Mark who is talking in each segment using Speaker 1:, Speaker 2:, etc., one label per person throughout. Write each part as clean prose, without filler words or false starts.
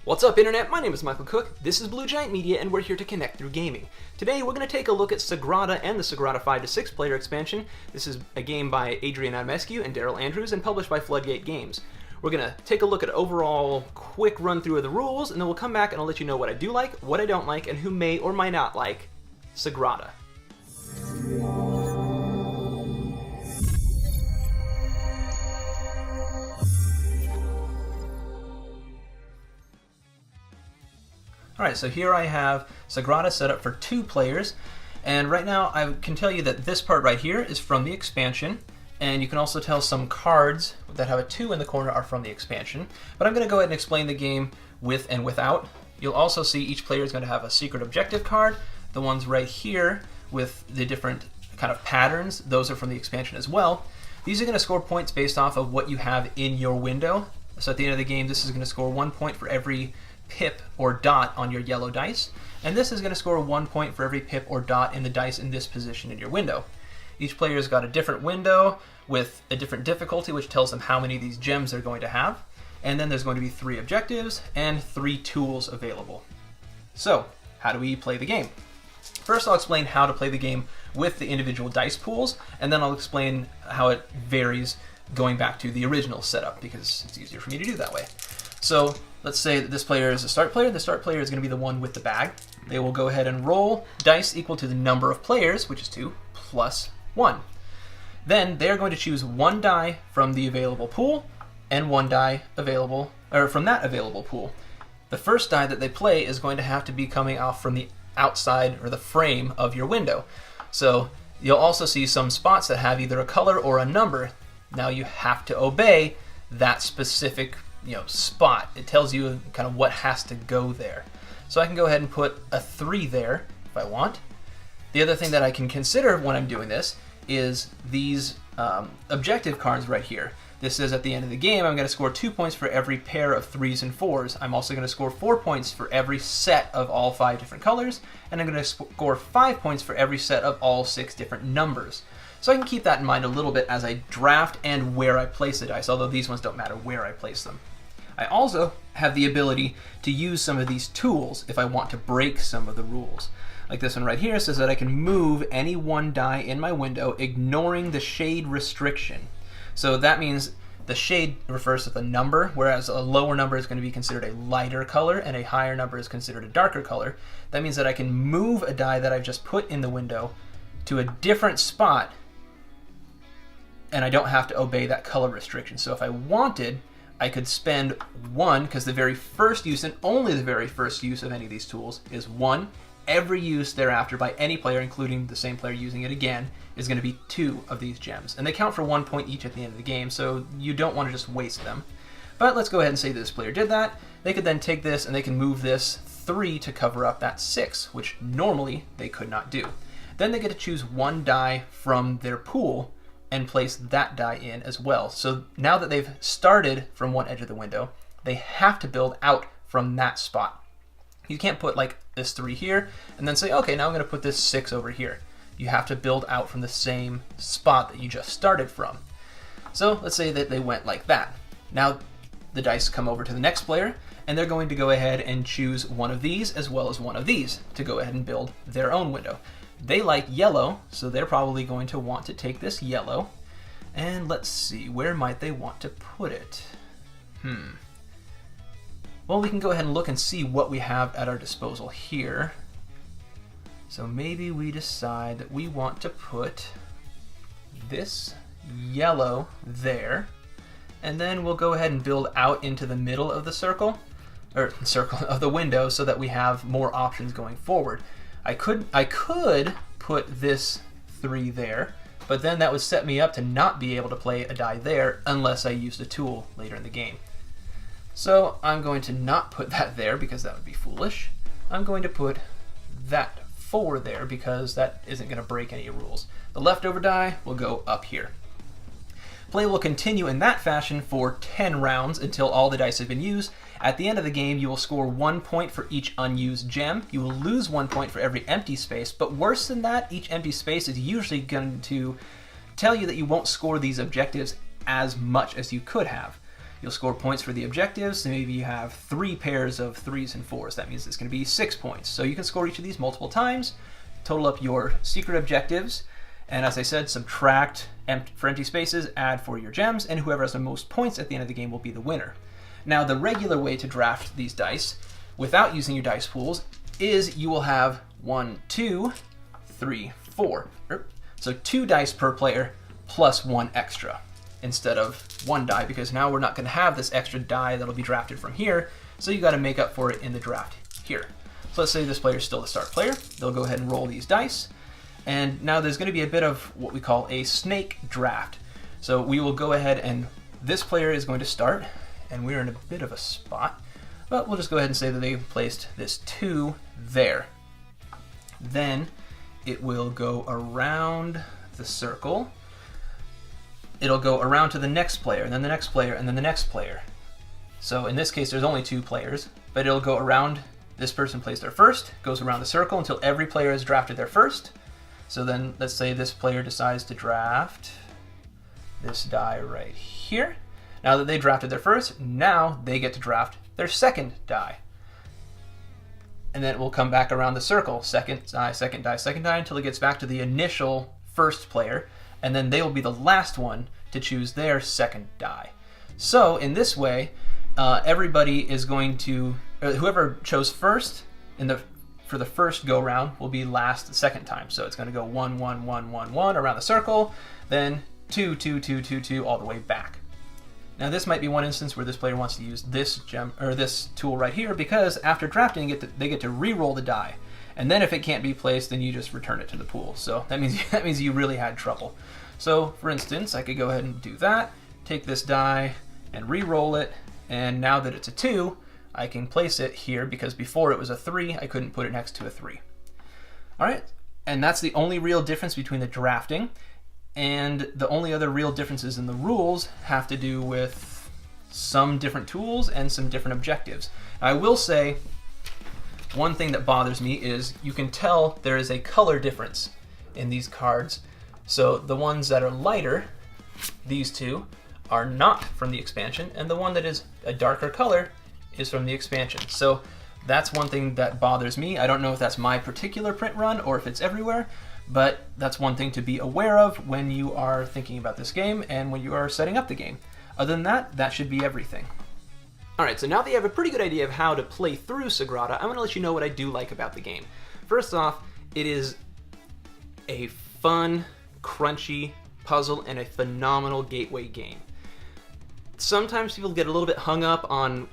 Speaker 1: What's up, Internet? My name is Michael Cook, this is Blue Giant Media, and we're here to connect through gaming. Today, we're going to take a look at Sagrada and the Sagrada 5 to 6 player expansion. This is a game by Adrian Adamescu and Daryl Andrews and published by Floodgate Games. We're going to take a look at an overall quick run through of the rules, and then we'll come back and I'll let you know what I do like, what I don't like, and who may or might not like Sagrada. Alright, so here I have Sagrada set up for 2 players, and right now I can tell you that this part right here is from the expansion, and you can also tell some cards that have a 2 in the corner are from the expansion. But I'm going to go ahead and explain the game with and without. You'll also see each player is going to have a secret objective card. The ones right here with the different kind of patterns, those are from the expansion as well. These are going to score points based off of what you have in your window. So at the end of the game, this is going to score 1 point for every pip or dot on your yellow dice, and this is going to score 1 point for every pip or dot in the dice in this position in your window. Each player's got a different window with a different difficulty, which tells them how many of these gems they're going to have, and then there's going to be 3 objectives and 3 tools available. So, how do we play the game? First, I'll explain how to play the game with the individual dice pools, and then I'll explain how it varies going back to the original setup, because it's easier for me to do that way. So let's say that this player is a start player. The start player is going to be the one with the bag. They will go ahead and roll dice equal to the number of players, which is 2, plus 1. Then they're going to choose 1 die from the available pool and 1 die available, or from that available pool. The first die that they play is going to have to be coming off from the outside or the frame of your window. So you'll also see some spots that have either a color or a number. Now you have to obey that specific spot. It tells you kind of what has to go there. So I can go ahead and put a 3 there if I want. The other thing that I can consider when I'm doing this is these objective cards right here. This is at the end of the game, I'm going to score 2 points for every pair of 3s and 4s. I'm also going to score 4 points for every set of all 5 different colors, and I'm going to score 5 points for every set of all 6 different numbers. So I can keep that in mind a little bit as I draft and where I place the dice, although these ones don't matter where I place them. I also have the ability to use some of these tools if I want to break some of the rules. Like this one right here says that I can move any 1 die in my window, ignoring the shade restriction. So that means the shade refers to the number, whereas a lower number is going to be considered a lighter color and a higher number is considered a darker color. That means that I can move a die that I've just put in the window to a different spot, and I don't have to obey that color restriction. So if I wanted, I could spend 1, because the very first use and only the very first use of any of these tools is 1. Every use thereafter by any player, including the same player using it again, is going to be 2 of these gems. And they count for 1 point each at the end of the game, so you don't want to just waste them. But let's go ahead and say that this player did that. They could then take this and they can move this 3 to cover up that 6, which normally they could not do. Then they get to choose 1 die from their pool and place that die in as well. So now that they've started from one edge of the window, they have to build out from that spot. You can't put like this 3 here and then say, okay, now I'm going to put this 6 over here. You have to build out from the same spot that you just started from. So let's say that they went like that. Now the dice come over to the next player, and they're going to go ahead and choose 1 of these as well as 1 of these to go ahead and build their own window. They like yellow, so they're probably going to want to take this yellow. And let's see, where might they want to put it? Well, we can go ahead and look and see what we have at our disposal here. So maybe we decide that we want to put this yellow there, and then we'll go ahead and build out into the middle of the circle of the window so that we have more options going forward. I could put this 3 there, but then that would set me up to not be able to play a die there unless I used a tool later in the game. So I'm going to not put that there because that would be foolish. I'm going to put that 4 there because that isn't going to break any rules. The leftover die will go up here. Play will continue in that fashion for 10 rounds until all the dice have been used. At the end of the game, you will score 1 point for each unused gem. You will lose 1 point for every empty space, but worse than that, each empty space is usually going to tell you that you won't score these objectives as much as you could have. You'll score points for the objectives. So maybe you have 3 pairs of 3s and 4s. That means it's going to be 6 points. So you can score each of these multiple times, total up your secret objectives, and as I said, subtract for empty spaces, add for your gems, and whoever has the most points at the end of the game will be the winner. Now, the regular way to draft these dice without using your dice pools is you will have 1, 2, 3, 4. So 2 dice per player plus 1 extra instead of 1 die, because now we're not going to have this extra die that'll be drafted from here, so you got to make up for it in the draft here. So let's say this player is still the start player. They'll go ahead and roll these dice. And now there's going to be a bit of what we call a snake draft. So we will go ahead and this player is going to start, and we're in a bit of a spot, but we'll just go ahead and say that they placed this 2 there. Then it will go around the circle. It'll go around to the next player, and then the next player, and then the next player. So in this case, there's only 2 players, but it'll go around. This person plays their first, goes around the circle until every player has drafted their first. So then let's say this player decides to draft this die right here. Now that they drafted their first, now they get to draft their second die. And then it will come back around the circle, second die, second die, second die, until it gets back to the initial first player, and then they will be the last one to choose their second die. So in this way, everybody is going to, whoever chose first for the first go round will be last the second time. So it's going to go 1, 1, 1, 1, 1 around the circle, then 2, 2, 2, 2, 2 all the way back. Now this might be one instance where this player wants to use this gem or this tool right here, because after drafting it, they get to re-roll the die, and then if it can't be placed, then you just return it to the pool. So that means you really had trouble. So for instance, I could go ahead and do that, take this die and re-roll it, and now that it's a 2, I can place it here, because before it was a 3, I couldn't put it next to a 3. All right, and that's the only real difference between the drafting, and the only other real differences in the rules have to do with some different tools and some different objectives. I will say one thing that bothers me is you can tell there is a color difference in these cards. So the ones that are lighter, these 2, are not from the expansion, and the one that is a darker color is from the expansion. So that's one thing that bothers me. I don't know if that's my particular print run or if it's everywhere, but that's one thing to be aware of when you are thinking about this game and when you are setting up the game. Other than that, that should be everything. Alright, so now that you have a pretty good idea of how to play through Sagrada, I'm going to let you know what I do like about the game. First off, it is a fun, crunchy puzzle and a phenomenal gateway game. Sometimes people get a little bit hung up on,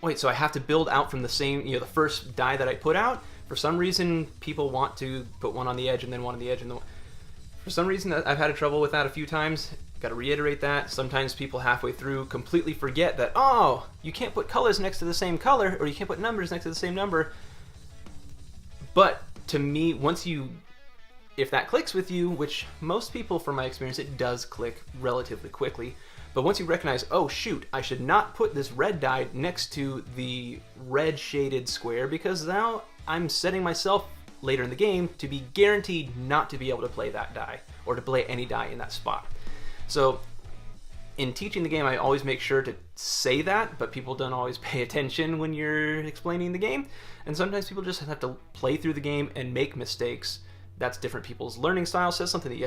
Speaker 1: wait, so I have to build out from the same, the first die that I put out? For some reason, people want to put one on the edge and then one on the edge. For some reason, I've had trouble with that a few times. Got to reiterate that. Sometimes people halfway through completely forget that, oh, you can't put colors next to the same color, or you can't put numbers next to the same number. But to me, if that clicks with you, which most people, from my experience, it does click relatively quickly. But once you recognize, oh shoot, I should not put this red die next to the red shaded square, because now I'm setting myself later in the game to be guaranteed not to be able to play that die, or to play any die in that spot. So in teaching the game, I always make sure to say that, but people don't always pay attention when you're explaining the game. And sometimes people just have to play through the game and make mistakes. That's different people's learning style, so that's something that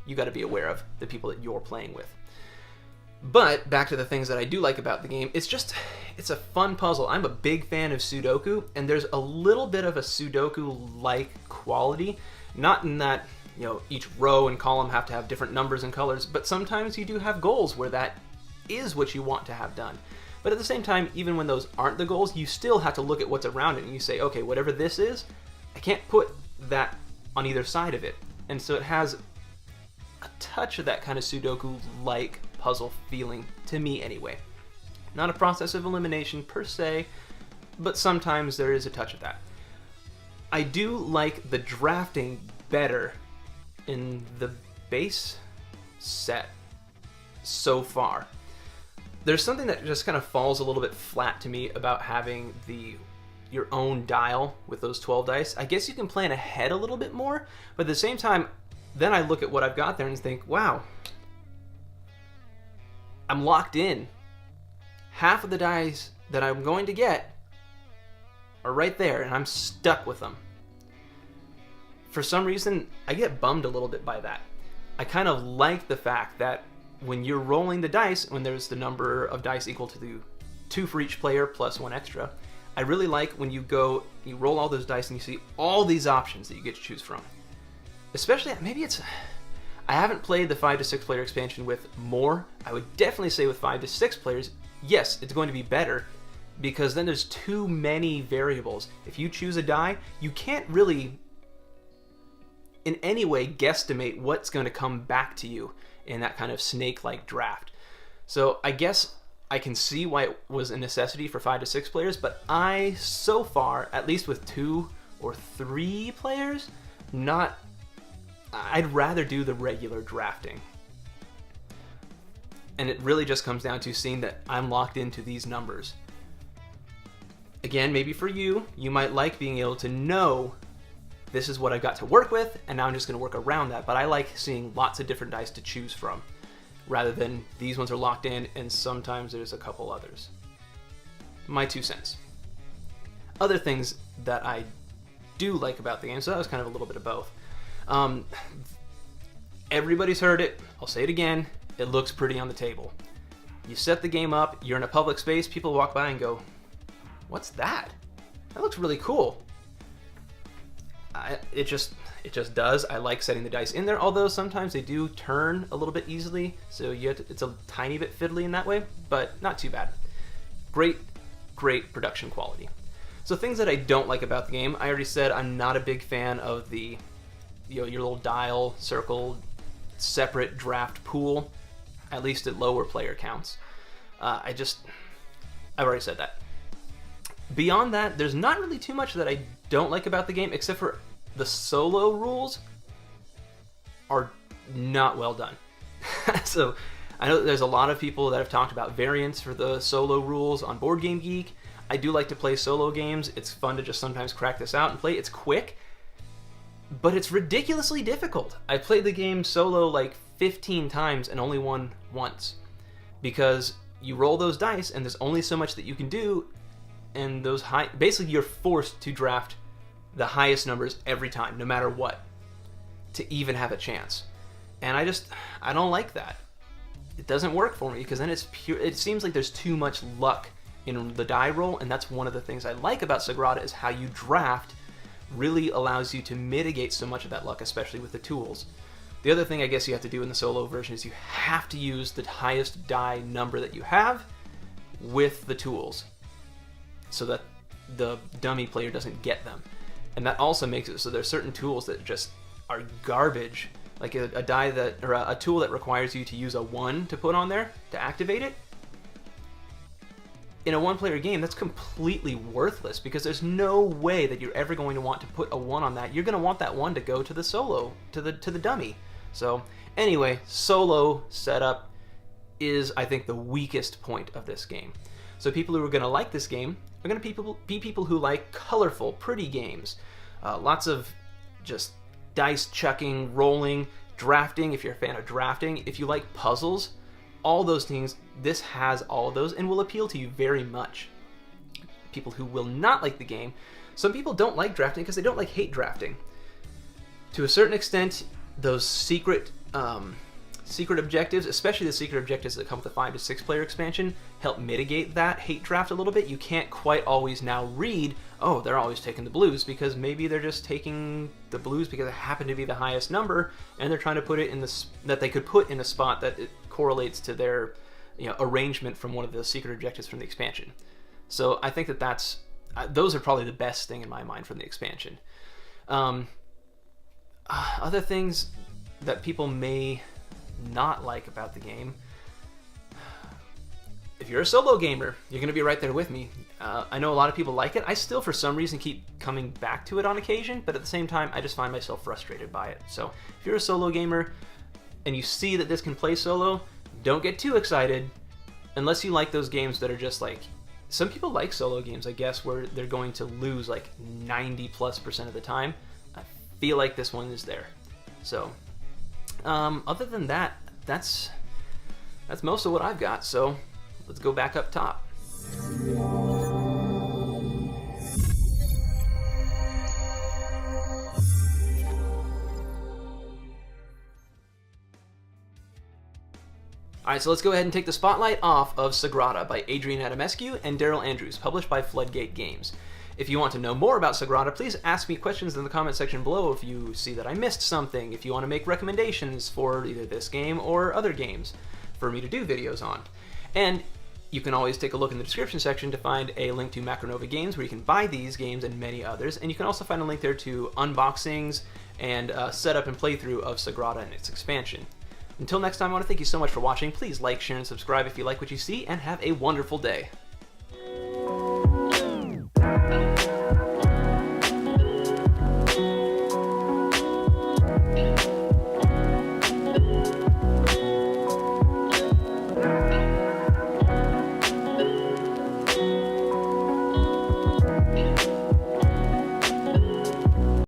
Speaker 1: you got to be aware of, the people that you're playing with. But back to the things that I do like about the game, it's a fun puzzle. I'm a big fan of Sudoku, and there's a little bit of a Sudoku-like quality. Not in that, each row and column have to have different numbers and colors, but sometimes you do have goals where that is what you want to have done. But at the same time, even when those aren't the goals, you still have to look at what's around it, and you say, okay, whatever this is, I can't put that on either side of it. And so it has a touch of that kind of Sudoku-like puzzle feeling, to me anyway. Not a process of elimination per se, but sometimes there is a touch of that. I do like the drafting better in the base set so far. There's something that just kind of falls a little bit flat to me about having your own dial with those 12 dice. I guess you can plan ahead a little bit more, but at the same time, then I look at what I've got there and think, wow, I'm locked in. Half of the dice that I'm going to get are right there, and I'm stuck with them. For some reason, I get bummed a little bit by that. I kind of like the fact that when you're rolling the dice, when there's the number of dice equal to the 2 for each player plus 1 extra, I really like when you roll all those dice and you see all these options that you get to choose from. Especially, I haven't played the 5 to 6 player expansion with more. I would definitely say with 5 to 6 players, yes, it's going to be better, because then there's too many variables. If you choose a die, you can't really in any way guesstimate what's going to come back to you in that kind of snake-like draft. So I guess I can see why it was a necessity for 5 to 6 players, but so far, at least with 2 or 3 players, I'd rather do the regular drafting. And it really just comes down to seeing that I'm locked into these numbers. Again, maybe for you might like being able to know this is what I've got to work with, and now I'm just going to work around that. But I like seeing lots of different dice to choose from, rather than these ones are locked in and sometimes there's a couple others. My 2 cents. Other things that I do like about the game, so that was kind of a little bit of both. Everybody's heard it, I'll say it again, it looks pretty on the table. You set the game up, you're in a public space, people walk by and go, "What's that? That looks really cool." It just does. I like setting the dice in there, although sometimes they do turn a little bit easily, so it's a tiny bit fiddly in that way, but not too bad. Great production quality. So things that I don't like about the game, I already said I'm not a big fan of the your little dial, circle, separate draft pool, at least at lower player counts. I've already said that. Beyond that, there's not really too much that I don't like about the game, except for the solo rules are not well done. So I know there's a lot of people that have talked about variants for the solo rules on Board Game Geek. I do like to play solo games. It's fun to just sometimes crack this out and play. It's quick, but it's ridiculously difficult. I played the game solo like 15 times and only won once, because you roll those dice and there's only so much that you can do, and basically you're forced to draft the highest numbers every time, no matter what, to even have a chance. And I don't like that. It doesn't work for me, because then it seems like there's too much luck in the die roll, and that's one of the things I like about Sagrada, is how you draft really allows you to mitigate so much of that luck, especially with the tools. The other thing I guess you have to do in the solo version is you have to use the highest die number that you have with the tools, so that the dummy player doesn't get them. And that also makes it so there's certain tools that just are garbage, like a die or a tool that requires you to use a 1 to put on there to activate it. In a 1-player game, that's completely worthless, because there's no way that you're ever going to want to put a 1 on that. You're going to want that 1 to go to the solo, to the be. So anyway, solo setup is, I think, the weakest point of this game. So people who are going to like this game are going to be people who like colorful, pretty games. Lots of just dice chucking, rolling, drafting, if you're a fan of drafting. If you like puzzles, all those things, this has all of those and will appeal to you very much. People who will not like the game, some people don't like drafting because they don't hate drafting. To a certain extent, those secret objectives, especially the secret objectives that come with the 5 to 6 player expansion, help mitigate that hate draft a little bit. You can't quite always now read, oh, they're always taking the blues, because maybe they're just taking the blues because it happened to be the highest number, and they're trying to put it in that they could put in a spot that it correlates to their arrangement from one of the secret objectives from the expansion. So I think that those are probably the best thing in my mind from the expansion. Other things that people may not like about the game, if you're a solo gamer, you're going to be right there with me. I know a lot of people like it. I still, for some reason, keep coming back to it on occasion, but at the same time, I just find myself frustrated by it. So if you're a solo gamer and you see that this can play solo, don't get too excited, unless you like those games that are just like, some people like solo games, I guess, where they're going to lose like 90+% of the time. I feel like this one is there. So other than that, that's that's most of what I've got, so let's go back up top. Alright, so let's go ahead and take the spotlight off of Sagrada by Adrian Adamescu and Daryl Andrews, published by Floodgate Games. If you want to know more about Sagrada, please ask me questions in the comment section below if you see that I missed something, if you want to make recommendations for either this game or other games for me to do videos on. And you can always take a look in the description section to find a link to Macronova Games where you can buy these games and many others, and you can also find a link there to unboxings and setup and playthrough of Sagrada and its expansion. Until next time, I want to thank you so much for watching. Please like, share, and subscribe if you like what you see, and have a wonderful day.